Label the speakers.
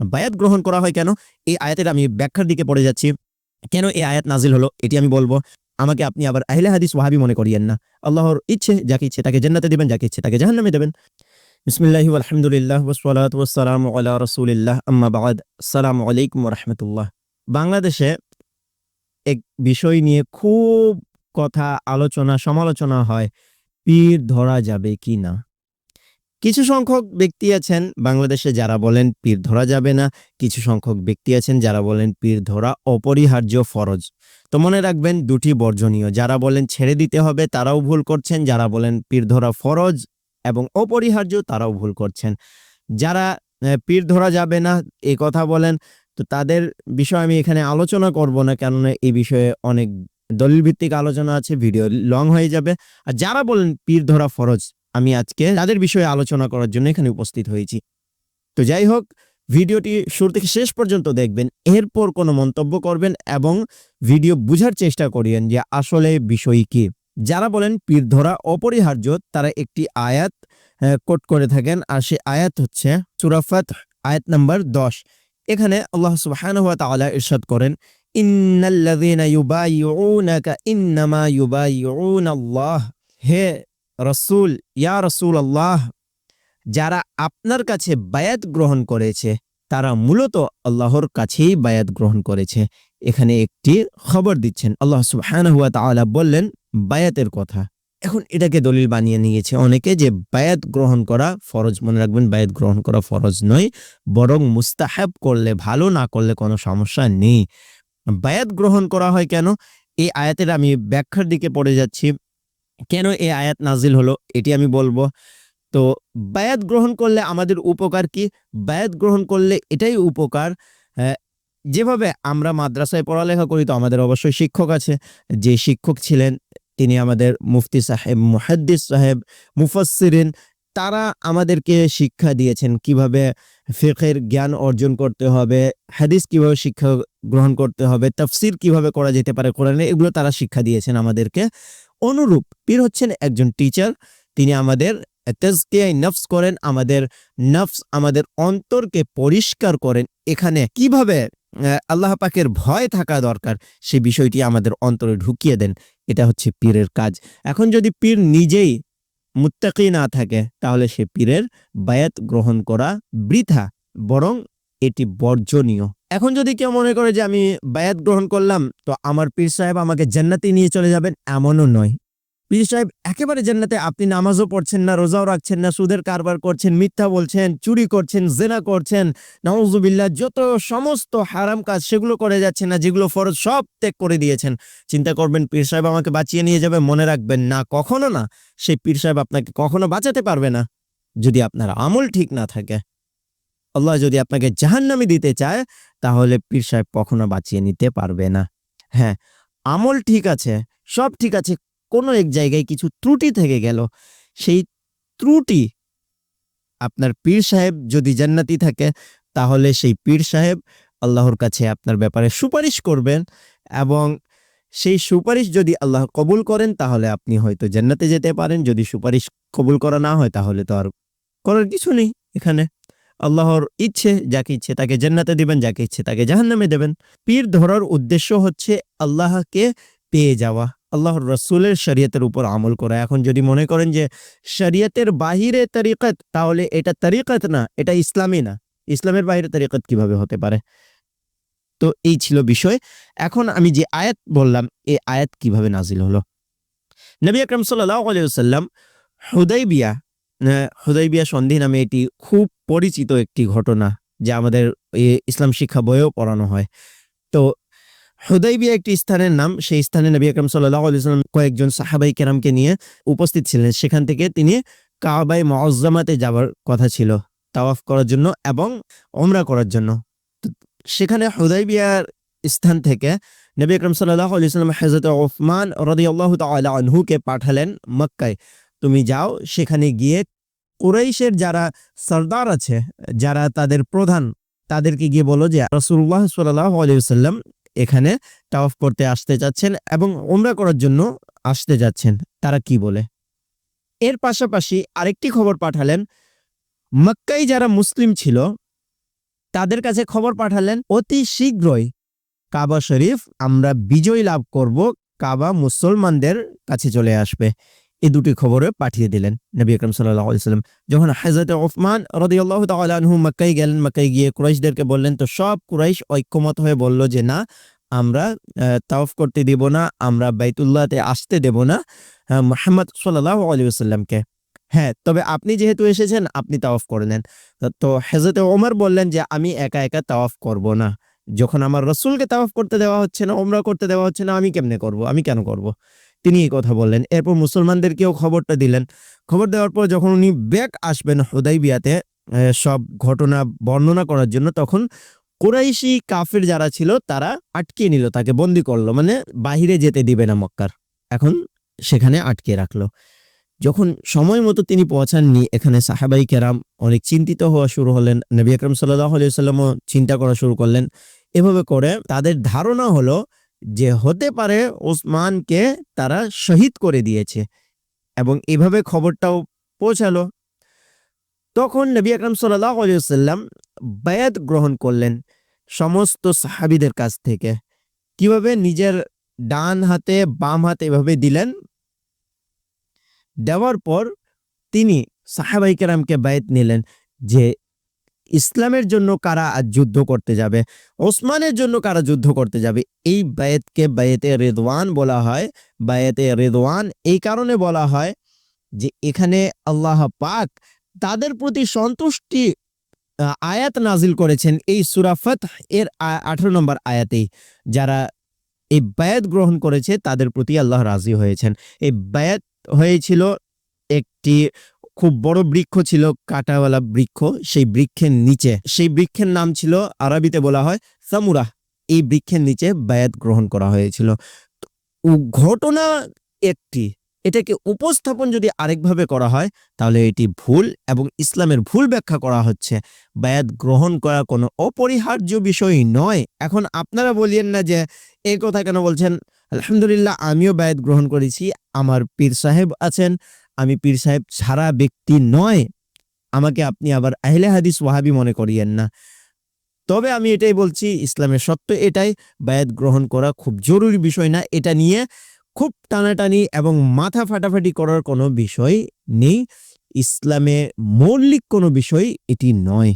Speaker 1: বায়াত গ্রহণ করা হয় কেন, এই আয়াতের আমি ব্যাখ্যার দিকে পড়ে যাচ্ছি। কেন এই আয়াত নাজিল হলো এটি আমি বলবো। আমাকে আপনি আবার আহলে হাদিস ওয়াহাবি মনে করিয়েন না। আল্লাহর ইচ্ছে, যাকে ইচ্ছে তাকে জান্নাতে দিবেন, যাকে ইচ্ছে তাকে জাহান্নামে দেবেন। বিসমিল্লাহি আলহামদুলিল্লাহ ওয়াসসালাতু ওয়াসসালামু আলা রাসূলিল্লাহ, আম্মা বা'দ। আসসালামু আলাইকুম ওয়া রাহমাতুল্লাহ। বাংলাদেশে এক বিষয় নিয়ে খুব কথা, আলোচনা, সমালোচনা হয়, পীর ধরা যাবে কিনা। কিছু সংখ্যক ব্যক্তি আছেন বাংলাদেশে যারা বলেন পীর ধরা যাবে না, কিছু সংখ্যক ব্যক্তি আছেন যারা বলেন পীর ধরা অপরিহার্য, ফরজ। তো মনে রাখবেন, দুটি বর্জনীয়। যারা বলেন ছেড়ে দিতে হবে তারাও ভুল করছেন, যারা বলেন পীর ধরা ফরজ এবং অপরিহার্য তারাও ভুল করছেন। যারা পীর ধরা যাবে না এই কথা বলেন, তো তাদের বিষয়ে আমি এখানে আলোচনা করব না, কেননা এই বিষয়ে অনেক দলিল ভিত্তিক আলোচনা আছে, ভিডিও লং হয়ে যাবে। আর যারা বলেন পীর ধরা ফরজ, আমি আজকে তাদের বিষয়ে আলোচনা করার জন্য এখানে উপস্থিত হয়েছি। তো যাই হোক, ভিডিওটি শুরু থেকে শেষ পর্যন্ত দেখবেন, এরপর কোনো মন্তব্য করবেন এবং ভিডিও বুঝার চেষ্টা করিয়েন যে আসলে বিষয় কি। যারা বলেন পীর ধরা অপরিহার্য, তারা একটি আয়াত কোট করে থাকেন, আর সেই আয়াত হচ্ছে সূরা ফাতহ আয়াত নাম্বার 10। এখানে আল্লাহ সুবহানাহু ওয়া তাআলা ইরশাদ করেন, ইন্নাল্লাযীনা ইউবাইয়ুনাকা ইন্নামা ইউবাইয়ুনাল্লাহ। হে রাসূল, ইয়া রাসূলুল্লাহ, যারা আপনার কাছে বায়াত গ্রহণ করেছে তারা মূলত আল্লাহর কাছেই বায়াত গ্রহণ করেছে। এখানে একটি খবর দিচ্ছেন। আল্লাহ সুবহানাহু ওয়া তাআলা বললেন বায়াতের কথা। এখন এটাকে দলিল বানিয়ে নিয়েছে অনেকে যে বায়াত গ্রহণ করা ফরজ। মনে রাখবেন, বায়াত গ্রহণ করা ফরজ নয়, বরং মুস্তাহাব, করলে ভালো, না করলে কোনো সমস্যা নেই। বায়াত গ্রহণ করা হয় কেন, এই আয়াতের আমি ব্যাখ্যার দিকে পড়ে যাচ্ছি। কেন এই আয়াত নাজিল হলো এটি আমি বলবো। তো বায়াত গ্রহণ করলে আমাদের উপকার কি? বায়াত গ্রহণ করলে এটাই উপকার, যেভাবে আমরা মাদ্রাসায় পড়ালেখা করি, তো আমাদের অবশ্যই শিক্ষক আছে। যে শিক্ষক ছিলেন তিনি আমাদের মুফতি সাহেব, মুহাদ্দিস সাহেব, মুফাসসিরিন, তারা আমাদেরকে শিক্ষা দিয়েছেন কিভাবে ফিকহের জ্ঞান অর্জন করতে হবে, হাদিস কিভাবে শিক্ষা গ্রহণ করতে হবে, তাফসির কিভাবে করা যেতে পারে কোরআনে, এগুলো তারা শিক্ষা দিয়েছেন আমাদেরকে। অনুরূপ পীর হচ্ছেন একজন টিচার। তিনি আমাদের তাজকিয়ায়ে নফস করেন, আমাদের নফস, আমাদের অন্তরকে পরিষ্কার করেন। এখানে কিভাবে আল্লাহ পাকের ভয় থাকা দরকার সেই বিষয়টি আমাদের অন্তরে ঢুকিয়ে দেন। এটা হচ্ছে পীরের কাজ। এখন যদি পীর নিজেই মুত্তাকি না থাকে, তাহলে সে পীরের বায়াত গ্রহণ করা বৃথা, বরং এটি বর্জনীয়। এখন যদি কেউ মনে করে যে আমি বায়াত গ্রহণ করলাম তো আমার পীর সাহেব আমাকে জান্নাতে নিয়ে চলে যাবেন, এমনও নয়। পীর সাহেব একেবারে জান্নাতে, আপনি নামাজও পড়ছেন না, রোজাও রাখছেন না, সুদের কারবার করছেন, মিথ্যা বলছেন, চুরি করছেন, জিনা করছেন, নাউযুবিল্লাহ, যত সমস্ত হারাম কাজ সেগুলো করে যাচ্ছেন না, যেগুলো ফরজ সব ত্যাগ করে দিয়েছেন। চিন্তা করবেন পীর সাহেব আমাকে বাঁচিয়ে নিয়ে যাবে? মনে রাখবেন না, কখনো না। সেই পীর সাহেব আপনাকে কখনো বাঁচাতে পারবে না যদি আপনার আমল ঠিক না থাকে। আল্লাহ যদি আপনাকে জাহান্নামে দিতে চায়, তাহলে পীর সাহেব কখনো বাঁচিয়ে নিতে পারবে না। হ্যাঁ, আমল ঠিক আছে, সব ঠিক আছে, কোনো এক জায়গায় কিছু ত্রুটি থেকে গেল, সেই ত্রুটি আপনার পীর সাহেব যদি জান্নাতি থাকে, তাহলে সেই পীর সাহেব আল্লাহর কাছে আপনার ব্যাপারে সুপারিশ করবেন, এবং সেই সুপারিশ যদি আল্লাহ কবুল করেন, তাহলে আপনি হয়তো জান্নাতে যেতে পারেন। যদি সুপারিশ কবুল করা না হয়, তাহলে তো আর করার কিছু নেই। এখানে আল্লাহর ইচ্ছে, যাকে ইচ্ছে তাকে জান্নাতে দিবেন, যাকে ইচ্ছে তাকে জাহান্নামে দেবেন। পীর ধরার উদ্দেশ্য হচ্ছে আল্লাহকে পেয়ে যাওয়া, আল্লাহর রাসূলের শরীয়তের উপর আমল করা। এখন যদি মনে করেন যে শরীয়তের বাহিরে তরিকত, তাহলে এটা তরিকত না, এটা ইসলামই না। ইসলামের বাহিরে তরিকত কিভাবে হতে পারে? তো এই ছিল বিষয়। এখন আমি যে আয়াত বললাম, এই আয়াত কিভাবে নাজিল হলো। নবী আকরাম সাল্লাল্লাহু আলাইহি ওয়াসাল্লাম হুদাইবিয়া সন্ধি নামে এটি খুব পরিচিত একটি ঘটনা, যা আমাদের ইসলাম শিক্ষা বইয়েও পড়ানো হয়। তো হুদাইবিয়া একটি স্থানের নাম। সেই স্থানে নবী আকরাম সাল্লাল্লাহু আলাইহি ওয়াসাল্লাম কয়েকজন সাহাবায়ে কেরামকে নিয়ে উপস্থিত ছিলেন। সেখান থেকে তিনি কাবায়ে মুআজ্জামাতে যাওয়ার কথা ছিল, তাওয়াফ করার জন্য এবং উমরা করার জন্য। তো সেখানে হুদাইবিয়ার স্থান থেকে নবী আকরাম সাল্লাল্লাহু আলাইহি ওয়াসাল্লাম হযরত উসমান রাদিয়াল্লাহু তাআলা আনহুকে পাঠালেন মক্কায়। তুমি যাও, সেখানে গিয়ে কুরাইশের যারা সরদার আছে, যারা তাদের প্রধান, তাদেরকে গিয়ে বলো যে রাসূলুল্লাহ সাল্লাল্লাহু আলাইহি ওয়াসাল্লাম এখানে তাওয়াফ করতে আসতে যাচ্ছেন এবং উমরা করার জন্য আসতে যাচ্ছেন, তারা কি বলে। এর পাশাপাশি আরেকটি খবর পাঠালেন, মক্কায় যারা মুসলিম ছিল তাদের কাছে খবর পাঠালেন অতি শীঘ্রই কাবা শরীফ আমরা বিজয় লাভ করব, কাবা মুসলমানদের কাছে চলে আসবে। এই দুটি খবরে পাঠিয়ে দিলেন নবী আকরাম সাল্লাল্লাহু আলাইহি ওয়াসাল্লাম। যখন হযরত ওসমান রাদিয়াল্লাহু তাআলা আনহু মক্কায় গেলেন, মক্কায় গিয়ে কুরাইশদেরকে বললেন, তো সব কুরাইশ ঐক্যমত হয়ে বলল যে না, আমরা তাওয়াফ করতে দেব না, আমরা বাইতুল্লাহতে আসতে দেব না মুহাম্মদ সাল্লাল্লাহু আলাইহি ওয়াসাল্লামকে। হ্যাঁ, তবে আপনি যেহেতু এসেছেন আপনি তাওয়াফ করে নেন। তো হযরত ওমর বললেন যে আমি একা একা তাওয়াফ করব না, যখন আমার রাসূলকে তাওয়াফ করতে দেওয়া হচ্ছে না, উমরা করতে দেওয়া হচ্ছে না, আমি কেমনে করব, আমি কেন করব? তিনি এই কথা বললেন। এরপর মুসলমানদেরকেও খবরটা দিলেন। খবর দেওয়ার পর যখন উনি ব্যাক আসবেন হুদাইবিয়াতে সব ঘটনা বর্ণনা করার জন্য, তখন কুরাইশি কাফির যারা ছিল তারা আটকে নিল, তাকে বন্দী করলো, মানে বাহিরে যেতে দিবে না মক্কার। এখন সেখানে আটকে রাখলো। যখন সময় মতো তিনি পৌঁছাননি, এখানে সাহাবাই কেরাম অনেক চিন্তিত হওয়া শুরু হলেন। নবী আকরাম সাল্লাল্লাহু আলাইহি ওয়াসাল্লামও চিন্তা করা শুরু করলেন। এভাবে করে তাদের ধারণা হলো যে হতে পারে ওসমানকে তারা শহীদ করে দিয়েছে, এবং এভাবে খবরটাও পৌঁছালো। তখন নবী আকরাম সাল্লাল্লাহু আলাইহি ওয়াসাল্লাম বায়াত গ্রহণ করলেন সমস্ত সাহাবীদের কাছ থেকে। কিভাবে? নিজের ডান হাতে বাম হাতে এভাবে দিলেন। দেওয়ার পর তিনি সাহাবায়ে কেরামকে বায়াত নিলেন যে ইসলামের জন্য কারা আজ যুদ্ধ করতে যাবে, ওসমানের জন্য কারা যুদ্ধ করতে যাবে। এই বায়াতকে বায়াতে রিদওয়ান বলা হয়। বায়াতে রিদওয়ান এই কারণে বলা হয় যে এখানে আল্লাহ পাক তাদের প্রতি সন্তুষ্টি আয়াত নাজিল করেছেন এই সূরা ফাতহ এর 18 নম্বর আয়াতেই। যারা এই বায়াত গ্রহণ করেছে তাদের প্রতি আল্লাহ রাজি হয়েছেন। এই বায়াত হয়েছিল, একটি খুব বড় বৃক্ষ ছিল, কাঁটাওয়ালা বৃক্ষ, সেই বৃক্ষের নিচে, সেই বৃক্ষের নাম ছিল, আরবিতে বলা হয় সামুরাহ। এই বৃক্ষের নিচে বায়াত গ্রহণ করা হয়েছিল। ঘটনা একটি, এটাকে উপস্থাপন যদি আরেকভাবে করা হয় তাহলে এটি ভুল, এবং ইসলামের ভুল ব্যাখ্যা করা হচ্ছে। বায়াত গ্রহণ করা কোনো অপরিহার্য বিষয় নয়। এখন আপনারা বলিয়েন না যে এই কথা কেন বলছেন। আলহামদুলিল্লাহ, আমিও বায়াত গ্রহণ করেছি, আমার পীর সাহেব আছেন, আমি পীর সাহেব ছাড়া ব্যক্তি নয়, আমাকে আপনি আবার আহলে হাদিস ওয়াহাবি মনে করিয়েন না। তবে আমি এটাই বলছি, ইসলামের সত্য এটাই, বায়াত গ্রহণ করা খুব জরুরি বিষয় না। এটা নিয়ে খুব টানাটানি এবং মাথা ফাটাফাটি করার কোনো বিষয় নেই। ইসলামে মৌলিক কোনো বিষয় এটি নয়।